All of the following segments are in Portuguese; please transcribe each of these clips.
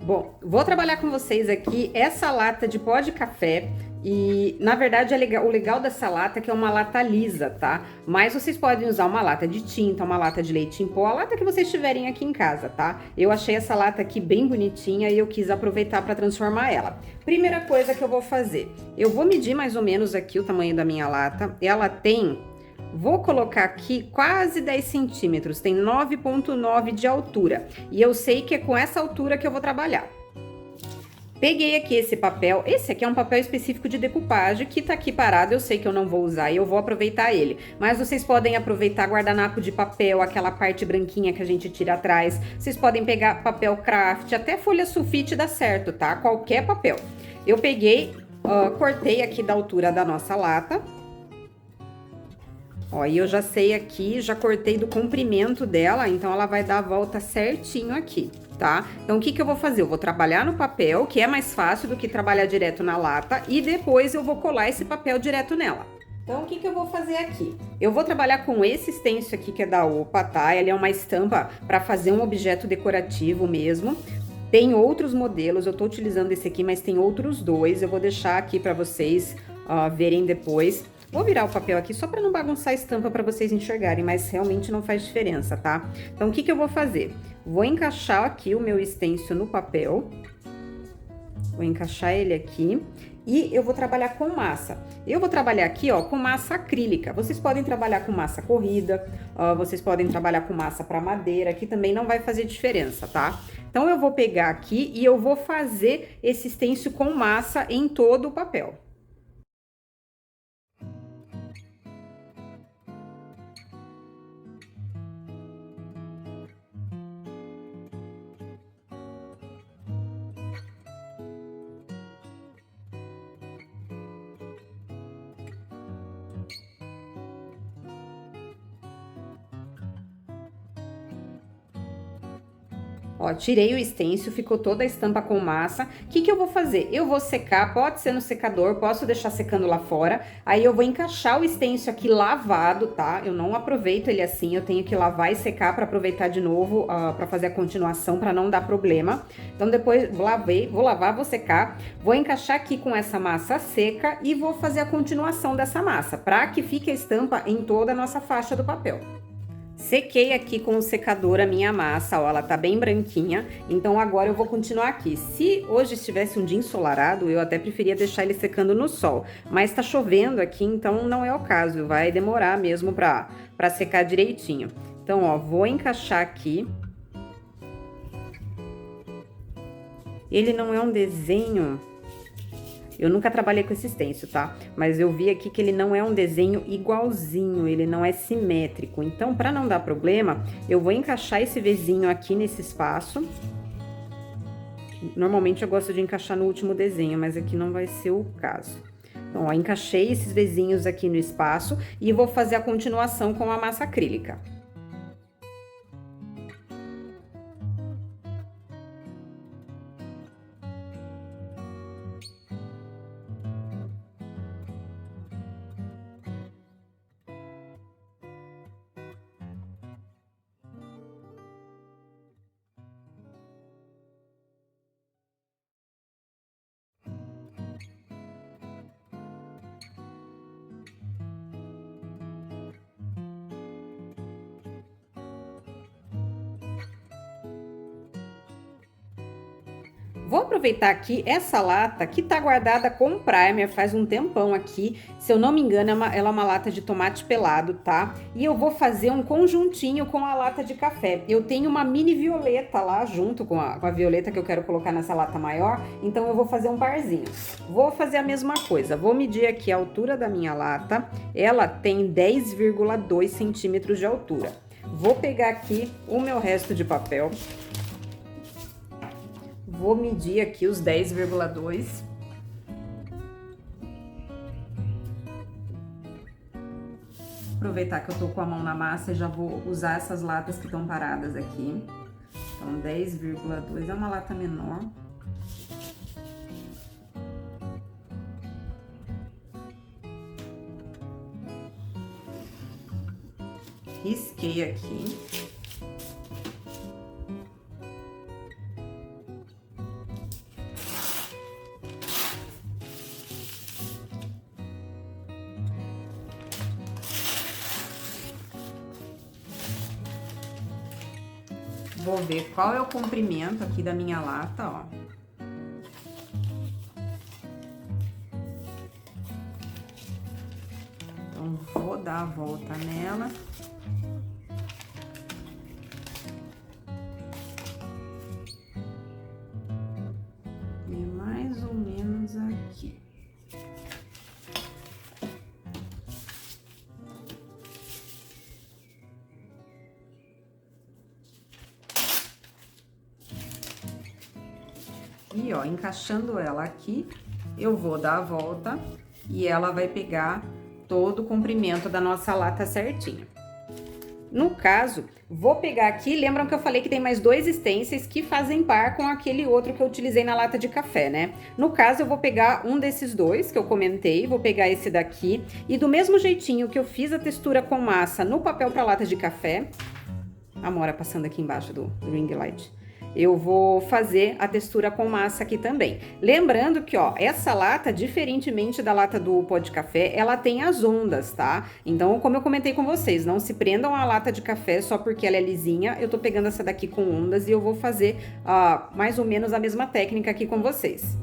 Bom, vou trabalhar com vocês aqui essa lata de pó de café e, na verdade, o legal dessa lata é que é uma lata lisa, tá? Mas vocês podem usar uma lata de tinta, uma lata de leite em pó, a lata que vocês tiverem aqui em casa, tá? Eu achei essa lata aqui bem bonitinha e eu quis aproveitar para transformar ela. Primeira coisa que eu vou fazer, eu vou medir mais ou menos aqui o tamanho da minha lata. Ela tem... Vou colocar aqui quase 10 centímetros, tem 9,9 de altura. E eu sei que é com essa altura que eu vou trabalhar. Peguei aqui esse papel, esse aqui é um papel específico de decupagem, que tá aqui parado, eu sei que eu não vou usar e eu vou aproveitar ele. Mas vocês podem aproveitar guardanapo de papel, aquela parte branquinha que a gente tira atrás. Vocês podem pegar papel craft, até folha sulfite dá certo, tá? Qualquer papel. Eu peguei, cortei aqui da altura da nossa lata. Ó, e eu já sei aqui, já cortei do comprimento dela, então ela vai dar a volta certinho aqui, tá? Então, o que que eu vou fazer? Eu vou trabalhar no papel, que é mais fácil do que trabalhar direto na lata, e depois eu vou colar esse papel direto nela. Então, o que que eu vou fazer aqui? Eu vou trabalhar com esse stencil aqui, que é da Opa, tá? Ele é uma estampa para fazer um objeto decorativo mesmo. Tem outros modelos, eu tô utilizando esse aqui, mas tem outros dois. Eu vou deixar aqui para vocês verem depois. Vou virar o papel aqui só para não bagunçar a estampa para vocês enxergarem, mas realmente não faz diferença, tá? Então, o que que eu vou fazer? Vou encaixar aqui o meu stencil no papel. Vou encaixar ele aqui e eu vou trabalhar com massa. Eu vou trabalhar aqui, ó, com massa acrílica. Vocês podem trabalhar com massa corrida, vocês podem trabalhar com massa para madeira, que também não vai fazer diferença, tá? Então, eu vou pegar aqui e eu vou fazer esse stencil com massa em todo o papel. Ó, tirei o stencil, ficou toda a estampa com massa. O que que eu vou fazer? Eu vou secar, pode ser no secador, posso deixar secando lá fora. Aí eu vou encaixar o stencil aqui lavado, tá? Eu não aproveito ele assim, eu tenho que lavar e secar para aproveitar de novo, para fazer a continuação, para não dar problema. Então depois vou lavar, vou secar, vou encaixar aqui com essa massa seca e vou fazer a continuação dessa massa, para que fique a estampa em toda a nossa faixa do papel. Sequei aqui com o secador a minha massa, ó, ela tá bem branquinha, então agora eu vou continuar aqui. Se hoje estivesse um dia ensolarado, eu até preferia deixar ele secando no sol, mas tá chovendo aqui, então não é o caso, vai demorar mesmo pra secar direitinho. Então, ó, vou encaixar aqui. Ele não é um desenho... Eu nunca trabalhei com esse stencil, tá? Mas eu vi aqui que ele não é um desenho igualzinho, ele não é simétrico. Então, para não dar problema, eu vou encaixar esse Vzinho aqui nesse espaço. Normalmente eu gosto de encaixar no último desenho, mas aqui não vai ser o caso. Então, ó, encaixei esses Vzinhos aqui no espaço e vou fazer a continuação com a massa acrílica. Vou aproveitar aqui essa lata que tá guardada com primer faz um tempão aqui. Se eu não me engano, ela é uma lata de tomate pelado, tá? E eu vou fazer um conjuntinho com a lata de café. Eu tenho uma mini violeta lá junto com a violeta que eu quero colocar nessa lata maior, então eu vou fazer um parzinho. Vou fazer a mesma coisa, vou medir aqui a altura da minha lata. Ela tem 10,2 centímetros de altura. Vou pegar aqui o meu resto de papel. Vou medir aqui os 10,2. Aproveitar que eu tô com a mão na massa e já vou usar essas latas que estão paradas aqui. Então, 10,2 é uma lata menor. Risquei aqui. Vou ver qual é o comprimento aqui da minha lata, ó. Então, vou dar a volta nela. E mais ou menos aqui. E ó, encaixando ela aqui, eu vou dar a volta e ela vai pegar todo o comprimento da nossa lata certinho. No caso, vou pegar aqui, lembram que eu falei que tem mais 2 stencils que fazem par com aquele outro que eu utilizei na lata de café, né? No caso, eu vou pegar um desses 2 que eu comentei, vou pegar esse daqui e do mesmo jeitinho que eu fiz a textura com massa no papel para lata de café, a Amora passando aqui embaixo do ring light, eu vou fazer a textura com massa aqui também. Lembrando que, ó, essa lata, diferentemente da lata do pó de café, ela tem as ondas, tá? Então, como eu comentei com vocês, não se prendam à lata de café só porque ela é lisinha. Eu tô pegando essa daqui com ondas e eu vou fazer mais ou menos a mesma técnica aqui com vocês.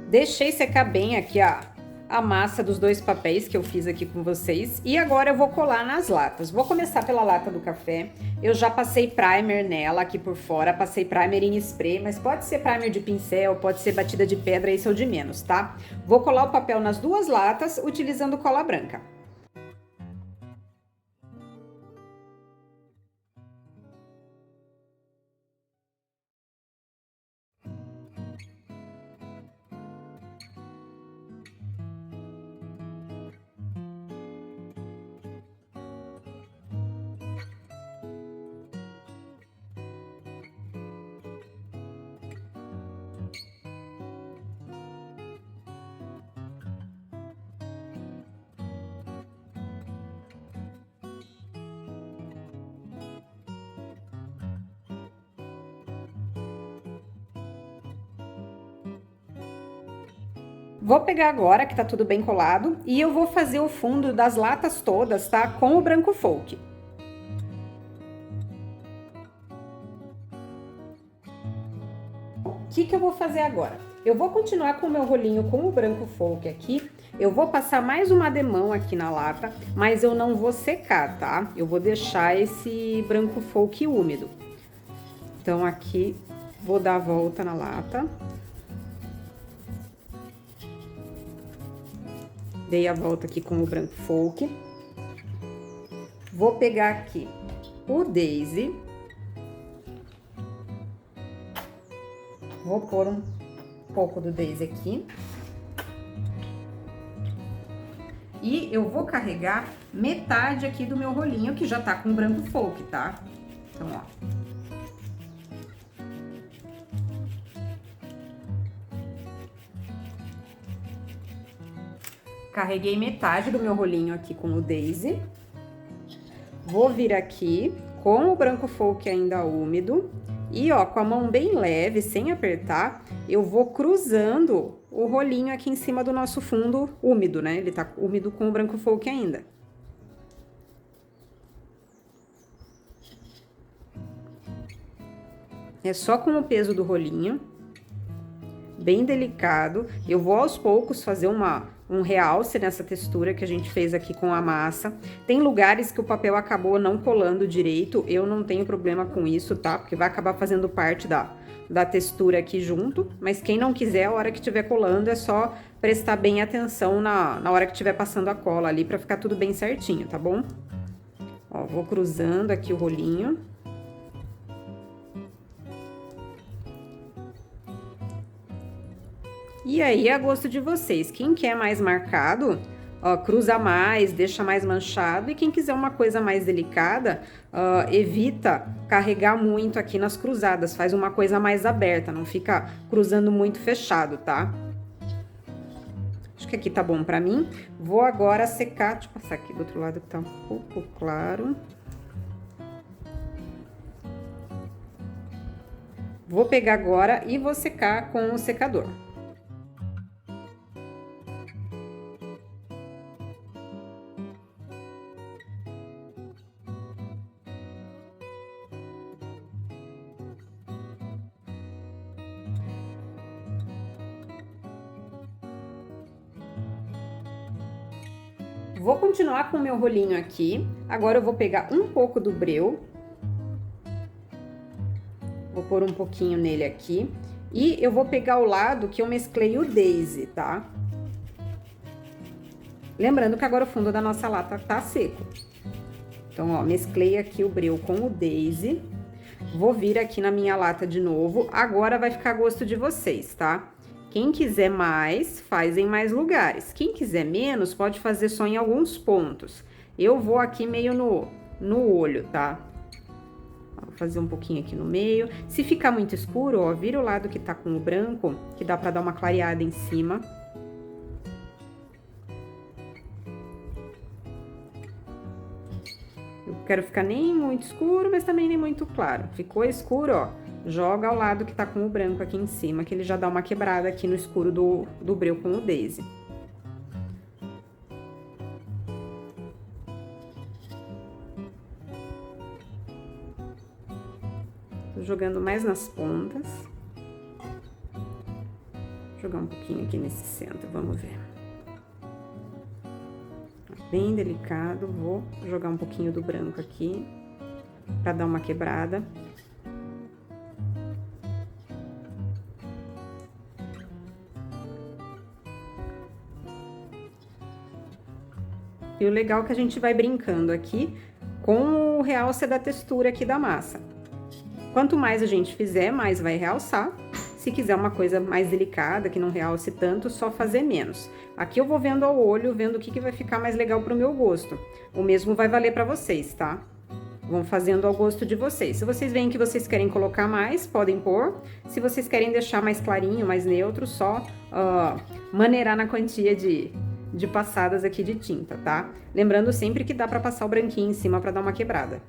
Deixei secar bem aqui a massa dos 2 papéis que eu fiz aqui com vocês. E agora eu vou colar nas latas. Vou começar pela lata do café. Eu já passei primer nela aqui por fora, passei primer em spray, mas pode ser primer de pincel, pode ser batida de pedra, isso é o de menos, tá? Vou colar o papel nas 2 latas utilizando cola branca. Vou pegar agora, que tá tudo bem colado, e eu vou fazer o fundo das latas todas, tá? Com o branco folk. O que eu vou fazer agora? Eu vou continuar com o meu rolinho com o branco folk aqui. Eu vou passar mais uma ademão aqui na lata, mas eu não vou secar, tá? Eu vou deixar esse branco folk úmido. Então, aqui, vou dar a volta na lata. Dei a volta aqui com o branco folk. Vou pegar aqui o Daisy. Vou pôr um pouco do Daisy aqui. E eu vou carregar metade aqui do meu rolinho, que já tá com branco folk, tá? Então, ó. Carreguei metade do meu rolinho aqui com o Daisy. Vou vir aqui com o branco folk ainda úmido. E, ó, com a mão bem leve, sem apertar, eu vou cruzando o rolinho aqui em cima do nosso fundo úmido, né? Ele tá úmido com o branco folk ainda. É só com o peso do rolinho, bem delicado. Eu vou aos poucos fazer um realce nessa textura que a gente fez aqui com a massa. Tem lugares que o papel acabou não colando direito, eu não tenho problema com isso, tá? Porque vai acabar fazendo parte da textura aqui junto, mas quem não quiser, a hora que estiver colando, é só prestar bem atenção na hora que estiver passando a cola ali, pra ficar tudo bem certinho, tá bom? Ó, vou cruzando aqui o rolinho. E aí, a gosto de vocês. Quem quer mais marcado, ó, cruza mais, deixa mais manchado. E quem quiser uma coisa mais delicada, evita carregar muito aqui nas cruzadas. Faz uma coisa mais aberta, não fica cruzando muito fechado, tá? Acho que aqui tá bom pra mim. Vou agora secar. Deixa eu passar aqui do outro lado que tá um pouco claro. Vou pegar agora e vou secar com o secador. Vou continuar com o meu rolinho aqui. Agora eu vou pegar um pouco do breu. Vou pôr um pouquinho nele aqui. E eu vou pegar o lado que eu mesclei o Daisy, tá? Lembrando que agora o fundo da nossa lata tá seco. Então, ó, mesclei aqui o breu com o Daisy. Vou vir aqui na minha lata de novo. Agora vai ficar a gosto de vocês, tá? Quem quiser mais, faz em mais lugares. Quem quiser menos, pode fazer só em alguns pontos. Eu vou aqui meio no olho, tá? Vou fazer um pouquinho aqui no meio. Se ficar muito escuro, ó, vira o lado que tá com o branco, que dá pra dar uma clareada em cima. Eu quero ficar nem muito escuro, mas também nem muito claro. Ficou escuro, ó. Joga ao lado que tá com o branco aqui em cima, que ele já dá uma quebrada aqui no escuro do breu com o Daisy. Tô jogando mais nas pontas. Vou jogar um pouquinho aqui nesse centro, vamos ver. Bem delicado, vou jogar um pouquinho do branco aqui, pra dar uma quebrada. E o legal é que a gente vai brincando aqui com o realce da textura aqui da massa. Quanto mais a gente fizer, mais vai realçar. Se quiser uma coisa mais delicada, que não realce tanto, só fazer menos. Aqui eu vou vendo ao olho, vendo o que vai ficar mais legal pro meu gosto. O mesmo vai valer pra vocês, tá? Vão fazendo ao gosto de vocês. Se vocês veem que vocês querem colocar mais, podem pôr. Se vocês querem deixar mais clarinho, mais neutro, só maneirar na quantia de passadas aqui de tinta, tá? Lembrando sempre que dá pra passar o branquinho em cima pra dar uma quebrada.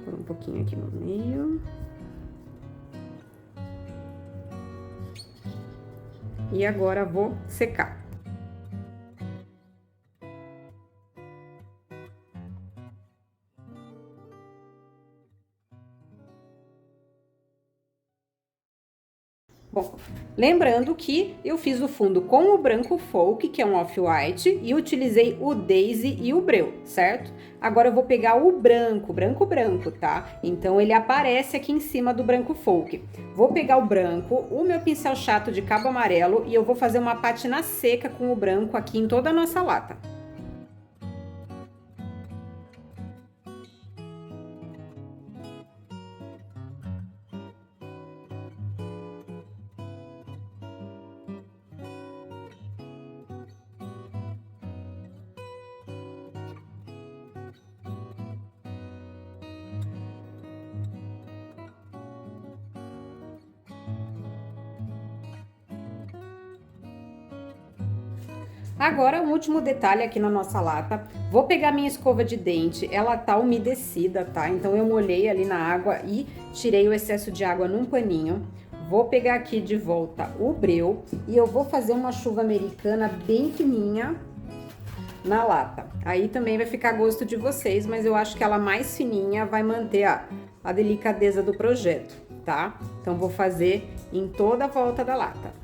Vou pôr um pouquinho aqui no meio. E agora vou secar. Bom, lembrando que eu fiz o fundo com o branco folk, que é um off-white, e utilizei o Daisy e o breu, certo? Agora eu vou pegar o branco, branco, tá? Então ele aparece aqui em cima do branco folk. Vou pegar o branco, o meu pincel chato de cabo amarelo, e eu vou fazer uma pátina seca com o branco aqui em toda a nossa lata. Agora, o último detalhe aqui na nossa lata, vou pegar minha escova de dente, ela tá umedecida, tá? Então, eu molhei ali na água e tirei o excesso de água num paninho. Vou pegar aqui de volta o breu e eu vou fazer uma chuva americana bem fininha na lata. Aí também vai ficar a gosto de vocês, mas eu acho que ela mais fininha vai manter a delicadeza do projeto, tá? Então, vou fazer em toda a volta da lata.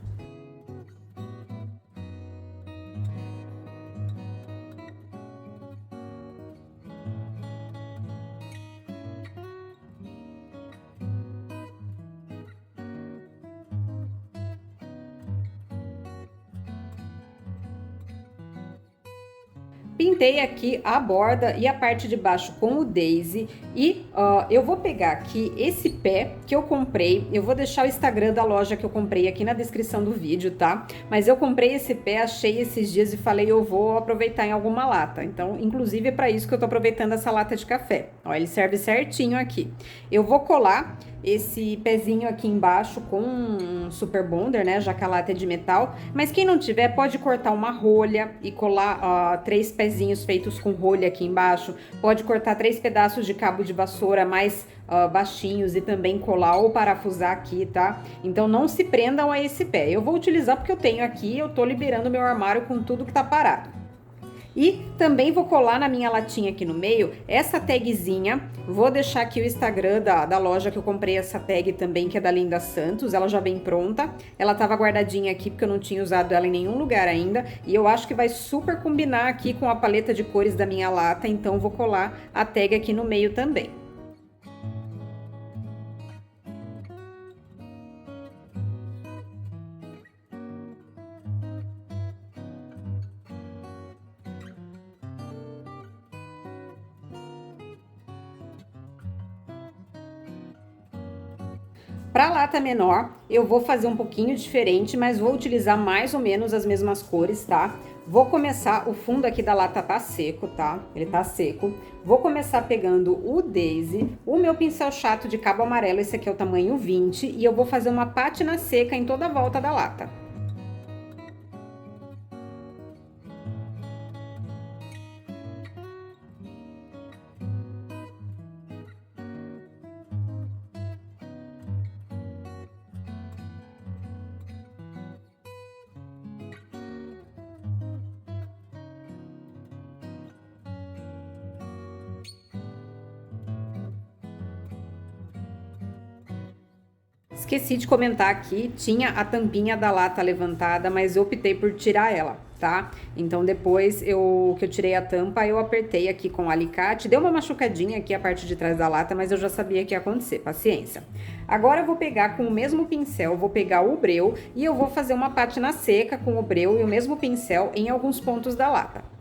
Pintei aqui a borda e a parte de baixo com o Daisy e eu vou pegar aqui esse pé que eu comprei, eu vou deixar o Instagram da loja que eu comprei aqui na descrição do vídeo, tá? Mas eu comprei esse pé, achei esses dias e falei eu vou aproveitar em alguma lata, então inclusive é para isso que eu tô aproveitando essa lata de café. Ó, ele serve certinho aqui. Eu vou colar esse pezinho aqui embaixo com um super bonder, né, já que a lata é de metal, mas quem não tiver pode cortar uma rolha e colar 3 pezinhos feitos com rolha aqui embaixo, pode cortar 3 pedaços de cabo de vassoura mais baixinhos e também colar ou parafusar aqui, tá? Então não se prendam a esse pé, eu vou utilizar porque eu tenho aqui, eu tô liberando meu armário com tudo que tá parado. E também vou colar na minha latinha aqui no meio essa tagzinha. Vou deixar aqui o Instagram da loja que eu comprei essa tag também, que é da Linda Santos. Ela já vem pronta. Ela tava guardadinha aqui porque eu não tinha usado ela em nenhum lugar ainda. E eu acho que vai super combinar aqui com a paleta de cores da minha lata. Então vou colar a tag aqui no meio também. Para lata menor, eu vou fazer um pouquinho diferente, mas vou utilizar mais ou menos as mesmas cores, tá? Vou começar, o fundo aqui da lata tá seco, tá? Ele tá seco. Vou começar pegando o Daisy, o meu pincel chato de cabo amarelo, esse aqui é o tamanho 20, e eu vou fazer uma pátina seca em toda a volta da lata. Esqueci de comentar aqui, tinha a tampinha da lata levantada, mas eu optei por tirar ela, tá? Então depois que eu tirei a tampa, eu apertei aqui com o alicate, deu uma machucadinha aqui a parte de trás da lata, mas eu já sabia que ia acontecer, paciência. Agora eu vou pegar com o mesmo pincel, vou pegar o breu e eu vou fazer uma pátina seca com o breu e o mesmo pincel em alguns pontos da lata.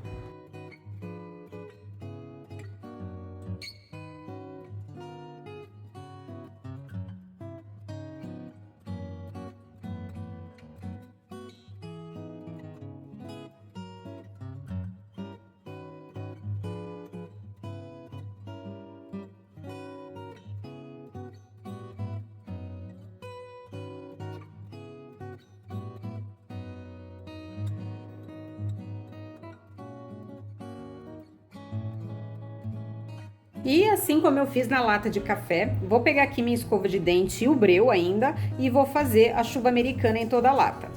E assim como eu fiz na lata de café, vou pegar aqui minha escova de dente e o breu ainda e vou fazer a chuva americana em toda a lata.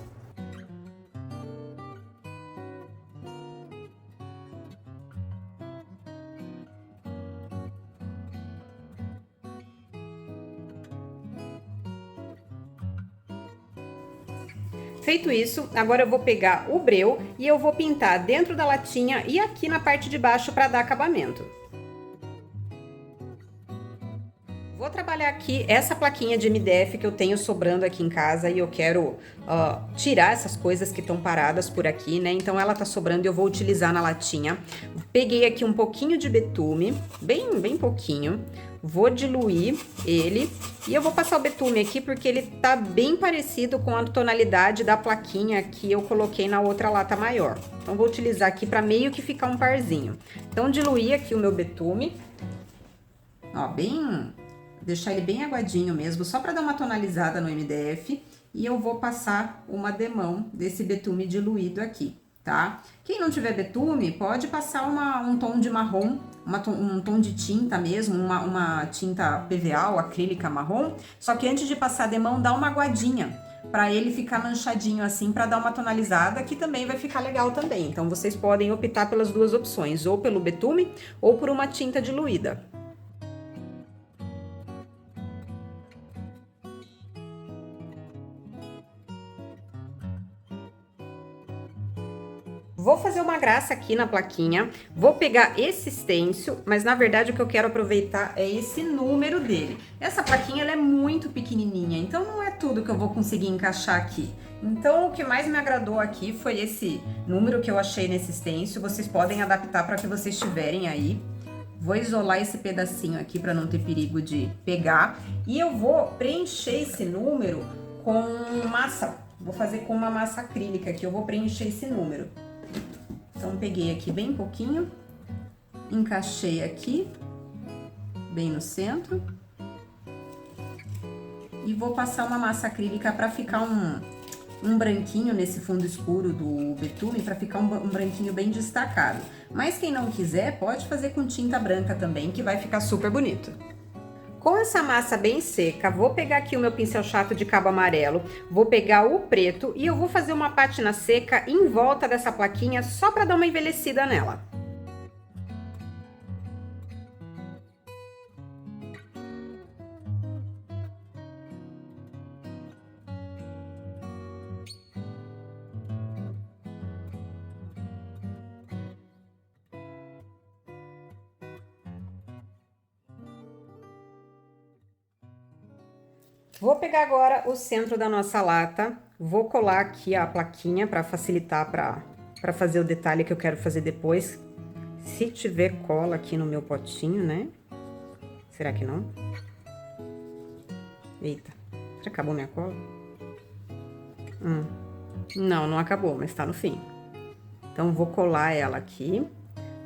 Feito isso, agora eu vou pegar o breu e eu vou pintar dentro da latinha e aqui na parte de baixo para dar acabamento. Vou trabalhar aqui essa plaquinha de MDF que eu tenho sobrando aqui em casa e eu quero tirar essas coisas que estão paradas por aqui, né? Então ela tá sobrando e eu vou utilizar na latinha. Peguei aqui um pouquinho de betume, bem pouquinho. Vou diluir ele e eu vou passar o betume aqui porque ele tá bem parecido com a tonalidade da plaquinha que eu coloquei na outra lata maior. Então vou utilizar aqui para meio que ficar um parzinho. Então diluí aqui o meu betume, ó, deixar ele bem aguadinho mesmo, só para dar uma tonalizada no MDF. E eu vou passar uma demão desse betume diluído aqui, tá? Quem não tiver betume, pode passar um tom de marrom, um tom de tinta mesmo, uma tinta PVA ou acrílica marrom. Só que antes de passar a demão, dá uma aguadinha, para ele ficar manchadinho assim, para dar uma tonalizada, que também vai ficar legal também. Então, vocês podem optar pelas duas opções, ou pelo betume, ou por uma tinta diluída. Vou fazer uma graça aqui na plaquinha, vou pegar esse stencil, mas na verdade o que eu quero aproveitar é esse número dele. Essa plaquinha ela é muito pequenininha, então não é tudo que eu vou conseguir encaixar aqui. Então o que mais me agradou aqui foi esse número que eu achei nesse stencil, vocês podem adaptar para que vocês tiverem aí. Vou isolar esse pedacinho aqui para não ter perigo de pegar. E eu vou preencher esse número com massa, vou fazer com uma massa acrílica aqui, eu vou preencher esse número. Então, peguei aqui bem pouquinho, encaixei aqui, bem no centro. E vou passar uma massa acrílica para ficar um branquinho nesse fundo escuro do betume, para ficar um branquinho bem destacado. Mas quem não quiser, pode fazer com tinta branca também, que vai ficar super bonito. Com essa massa bem seca, vou pegar aqui o meu pincel chato de cabo amarelo, vou pegar o preto e eu vou fazer uma pátina seca em volta dessa plaquinha só para dar uma envelhecida nela. Vou pegar agora o centro da nossa lata, vou colar aqui a plaquinha para facilitar para fazer o detalhe que eu quero fazer depois. Se tiver cola aqui no meu potinho, né? Será que não? Eita, já acabou minha cola? Não, não acabou, mas tá no fim. Então, vou colar ela aqui,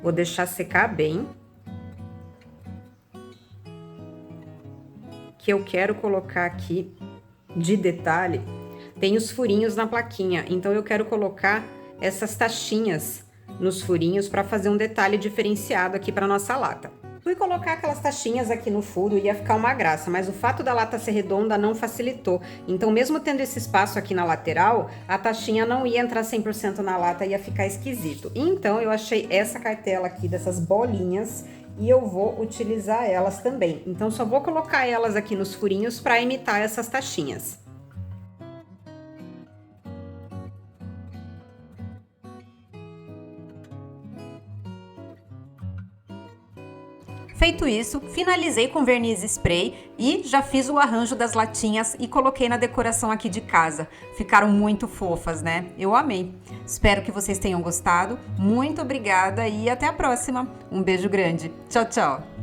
vou deixar secar bem. Que eu quero colocar aqui de detalhe, tem os furinhos na plaquinha, então eu quero colocar essas tachinhas nos furinhos para fazer um detalhe diferenciado aqui para nossa lata. Fui colocar aquelas tachinhas aqui no furo, ia ficar uma graça, mas o fato da lata ser redonda não facilitou. Então, mesmo tendo esse espaço aqui na lateral, a tachinha não ia entrar 100% na lata, ia ficar esquisito. Então, eu achei essa cartela aqui, dessas bolinhas, e eu vou utilizar elas também. Então, só vou colocar elas aqui nos furinhos para imitar essas tachinhas. Feito isso, finalizei com verniz spray e já fiz o arranjo das latinhas e coloquei na decoração aqui de casa. Ficaram muito fofas, né? Eu amei. Espero que vocês tenham gostado. Muito obrigada e até a próxima. Um beijo grande. Tchau, tchau!